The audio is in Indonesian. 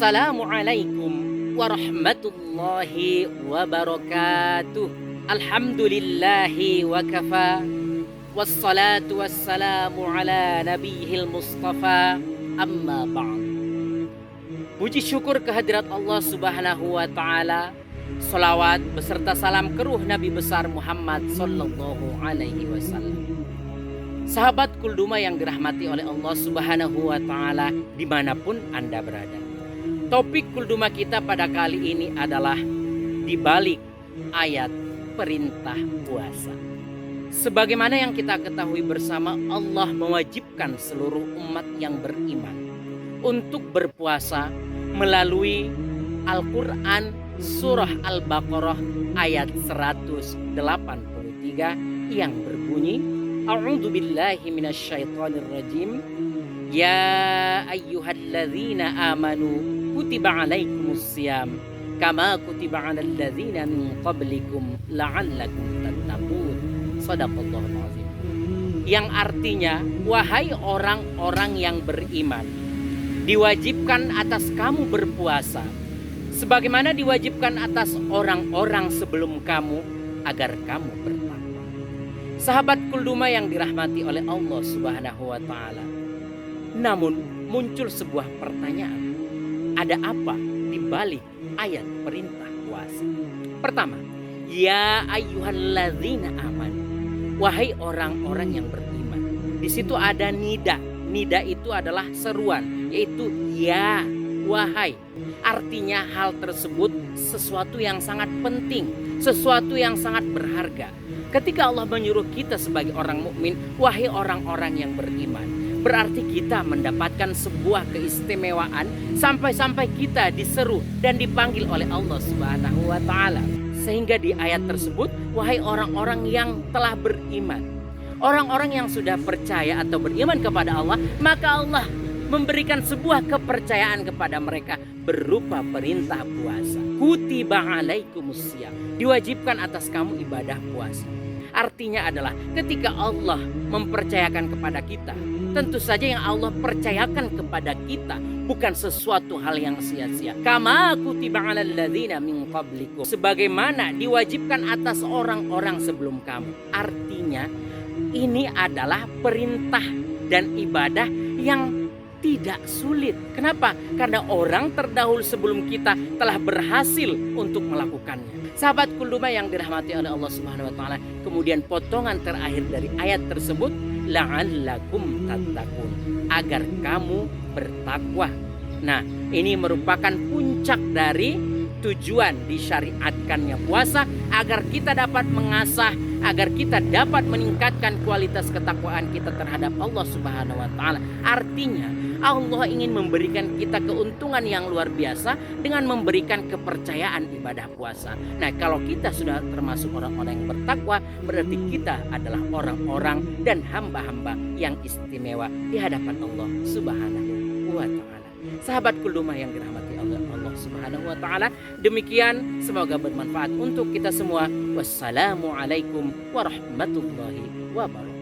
Assalamualaikum warahmatullahi wabarakatuh. Alhamdulillahi wa kafa. Wassalatu wassalamu ala nabiyil mustafa. Amma ba'd. Puji syukur kehadirat Allah subhanahu wa ta'ala. Salawat beserta salam ke ruh Nabi besar Muhammad sallallahu alaihi wasallam. Sahabat Kulduma yang dirahmati oleh Allah subhanahu wa ta'ala dimanapun Anda berada. Topik Kulduma kita pada kali ini adalah di balik ayat perintah puasa. Sebagaimana yang kita ketahui bersama, Allah mewajibkan seluruh umat yang beriman untuk berpuasa melalui Al-Quran surah Al-Baqarah ayat 183 yang berbunyi, A'udzu billahi minasyaitonir rajim. Ya ayyuhalladzina amanu kutiba alaikumussyam kama kutiba alal ladzina min qablikum la'allakum tattaqun. Shadaqallahul azim. Yang artinya, wahai orang-orang yang beriman, diwajibkan atas kamu berpuasa sebagaimana diwajibkan atas orang-orang sebelum kamu agar kamu bertakwa. Sahabat Kulduma yang dirahmati oleh Allah subhanahu wa ta'ala. Namun muncul sebuah pertanyaan. Ada apa di balik ayat perintah puasa? Pertama, ya ayyuhalladzina amanu. Wahai orang-orang yang beriman. Di situ ada nida. Nida itu adalah seruan, yaitu ya, wahai. Artinya hal tersebut sesuatu yang sangat penting, sesuatu yang sangat berharga. Ketika Allah menyuruh kita sebagai orang mukmin, wahai orang-orang yang beriman, berarti kita mendapatkan sebuah keistimewaan sampai-sampai kita diseru dan dipanggil oleh Allah Subhanahu wa taala. Sehingga di ayat tersebut, wahai orang-orang yang telah beriman, orang-orang yang sudah percaya atau beriman kepada Allah, maka Allah memberikan sebuah kepercayaan kepada mereka berupa perintah puasa. Kutiba alaikumussyam, diwajibkan atas kamu ibadah puasa. Artinya adalah ketika Allah mempercayakan kepada kita, tentu saja yang Allah percayakan kepada kita bukan sesuatu hal yang sia-sia. Kama kutiba alal ladzina min qablikum, sebagaimana diwajibkan atas orang-orang sebelum kamu. Artinya ini adalah perintah dan ibadah yang tidak sulit. Kenapa? Karena orang terdahulu sebelum kita telah berhasil untuk melakukannya. Sahabat Kulduma yang dirahmati oleh Allah Subhanahu wa taala, kemudian potongan terakhir dari ayat tersebut, la'allakum tattaqun, agar kamu bertakwa. Nah, ini merupakan puncak dari tujuan disyariatkannya puasa, agar kita dapat mengasah, agar kita dapat meningkatkan kualitas ketakwaan kita terhadap Allah Subhanahu wa taala. Artinya Allah ingin memberikan kita keuntungan yang luar biasa dengan memberikan kepercayaan ibadah puasa. Nah, kalau kita sudah termasuk orang-orang yang bertakwa, berarti kita adalah orang-orang dan hamba-hamba yang istimewa di hadapan Allah Subhanahu wa taala. Sahabat Kulduma yang dirahmati oleh Allah Subhanahu wa taala, demikian, semoga bermanfaat untuk kita semua. Wassalamualaikum warahmatullahi wabarakatuh.